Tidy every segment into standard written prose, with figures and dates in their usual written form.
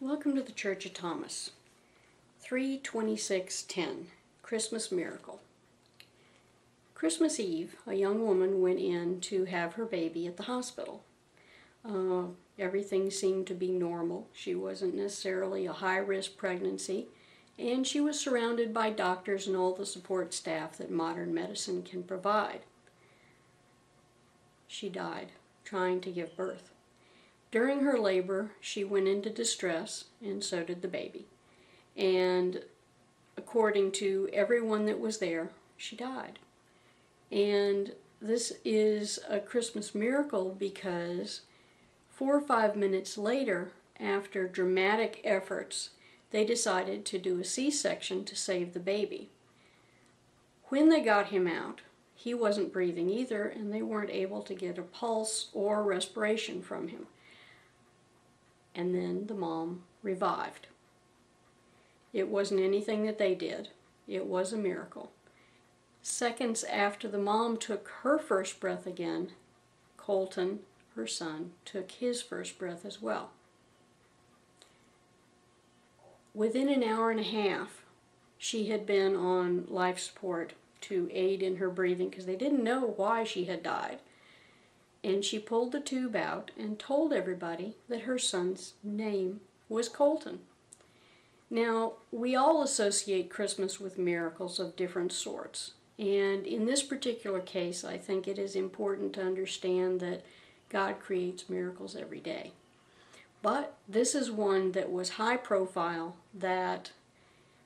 Welcome to the Church of Thomas. 3/26/10, Christmas Miracle. Christmas Eve, a young woman went in to have her baby at the hospital. Everything seemed to be normal. She wasn't necessarily a high-risk pregnancy, and she was surrounded by doctors and all the support staff that modern medicine can provide. She died trying to give birth. During her labor, she went into distress, and so did the baby. And according to everyone that was there, she died. And this is a Christmas miracle because 4 or 5 minutes later, after dramatic efforts, they decided to do a C-section to save the baby. When they got him out, he wasn't breathing either, and they weren't able to get a pulse or respiration from him. And then the mom revived. It wasn't anything that they did. It was a miracle. Seconds after the mom took her first breath again, Colton, her son, took his first breath as well. Within an hour and a half, she had been on life support to aid in her breathing because they didn't know why she had died. And she pulled the tube out and told everybody that her son's name was Colton. Now, we all associate Christmas with miracles of different sorts. And in this particular case, I think it is important to understand that God creates miracles every day. But this is one that was high profile, that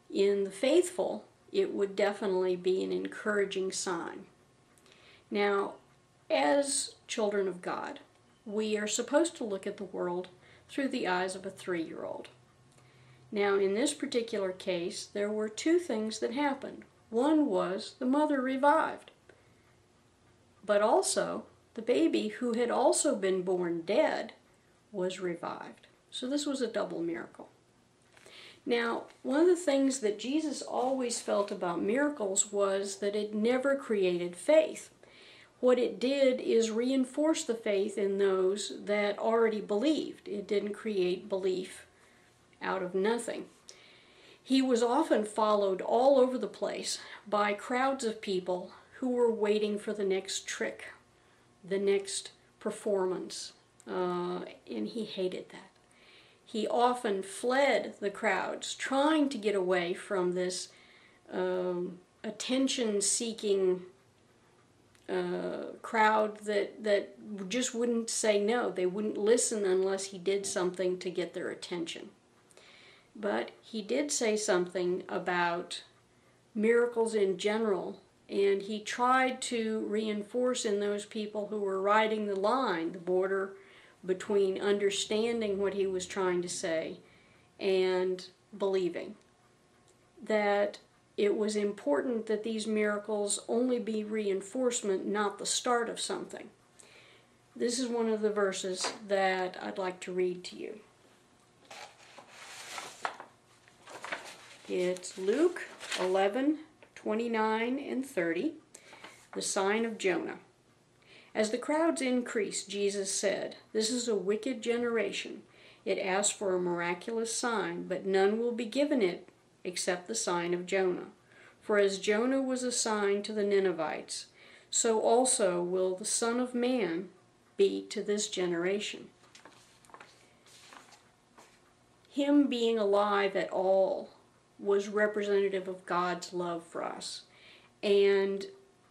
in the faithful, it would definitely be an encouraging sign. Now, as children of God, we are supposed to look at the world through the eyes of a 3-year-old. Now, in this particular case, there were 2 things that happened. One was the mother revived, but also the baby, who had also been born dead, was revived. So this was a double miracle. Now, one of the things that Jesus always felt about miracles was that it never created faith. What it did is reinforce the faith in those that already believed. It didn't create belief out of nothing. He was often followed all over the place by crowds of people who were waiting for the next trick, the next performance, and he hated that. He often fled the crowds, trying to get away from this attention-seeking crowd that just wouldn't say no. They wouldn't listen unless he did something to get their attention. But he did say something about miracles in general, and he tried to reinforce in those people who were riding the line, the border between understanding what he was trying to say and believing, that it was important that these miracles only be reinforcement, not the start of something. This is one of the verses that I'd like to read to you. It's Luke 11:29 and 30, the sign of Jonah. As the crowds increased, Jesus said, "This is a wicked generation. It asks for a miraculous sign, but none will be given it except the sign of Jonah. For as Jonah was a sign to the Ninevites, so also will the Son of Man be to this generation." Him being alive at all was representative of God's love for us. And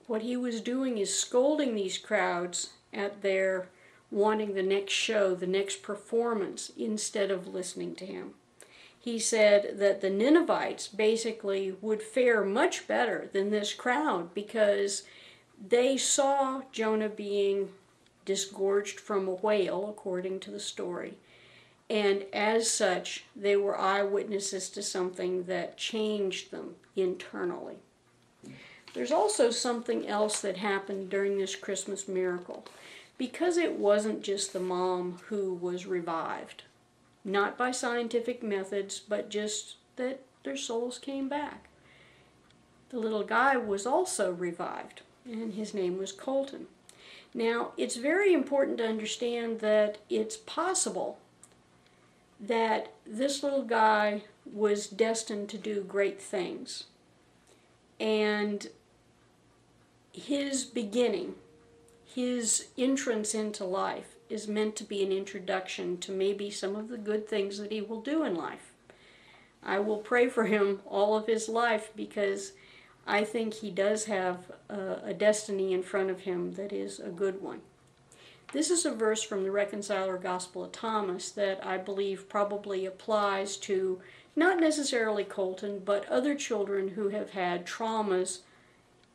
what he was doing is scolding these crowds at their wanting the next show, the next performance, instead of listening to him. He said that the Ninevites basically would fare much better than this crowd because they saw Jonah being disgorged from a whale, according to the story. And as such, they were eyewitnesses to something that changed them internally. There's also something else that happened during this Christmas miracle. Because it wasn't just the mom who was revived, not by scientific methods, but just that their souls came back. The little guy was also revived, and his name was Colton. Now, it's very important to understand that it's possible that this little guy was destined to do great things. And his beginning, his entrance into life, is meant to be an introduction to maybe some of the good things that he will do in life. I will pray for him all of his life, because I think he does have a destiny in front of him that is a good one. This is a verse from the Reconciler Gospel of Thomas that I believe probably applies to not necessarily Colton, but other children who have had traumas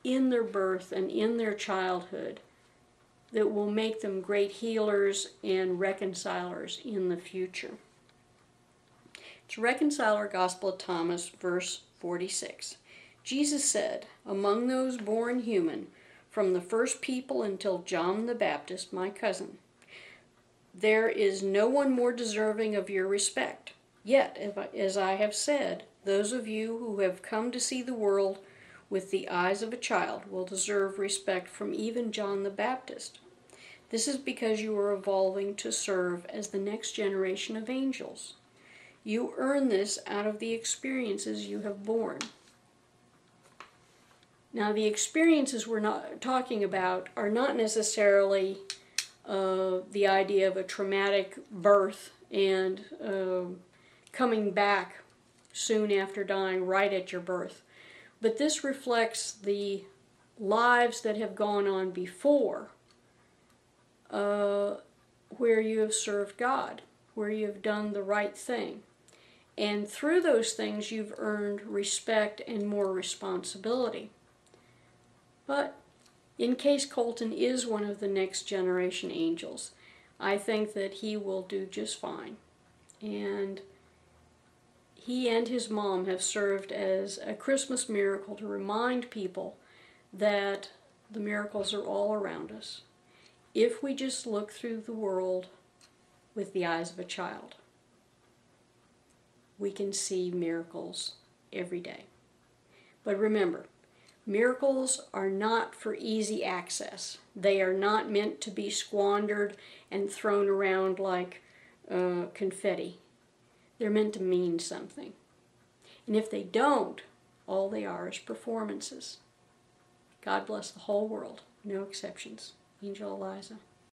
in their birth and in their childhood that will make them great healers and reconcilers in the future. It's Reconciler Gospel of Thomas, verse 46. Jesus said, "Among those born human, from the first people until John the Baptist, my cousin, there is no one more deserving of your respect. Yet, as I have said, those of you who have come to see the world with the eyes of a child will deserve respect from even John the Baptist. This is because you are evolving to serve as the next generation of angels. You earn this out of the experiences you have borne." Now, the experiences we're not talking about are not necessarily the idea of a traumatic birth and coming back soon after dying right at your birth. But this reflects the lives that have gone on before, where you have served God, where you have done the right thing. And through those things you've earned respect and more responsibility. But in case Colton is one of the next generation angels, I think that he will do just fine. And he and his mom have served as a Christmas miracle to remind people that the miracles are all around us, if we just look through the world with the eyes of a child. We can see miracles every day. But remember, miracles are not for easy access. They are not meant to be squandered and thrown around like confetti. They're meant to mean something. And if they don't, all they are is performances. God bless the whole world, no exceptions. Angel Eliza.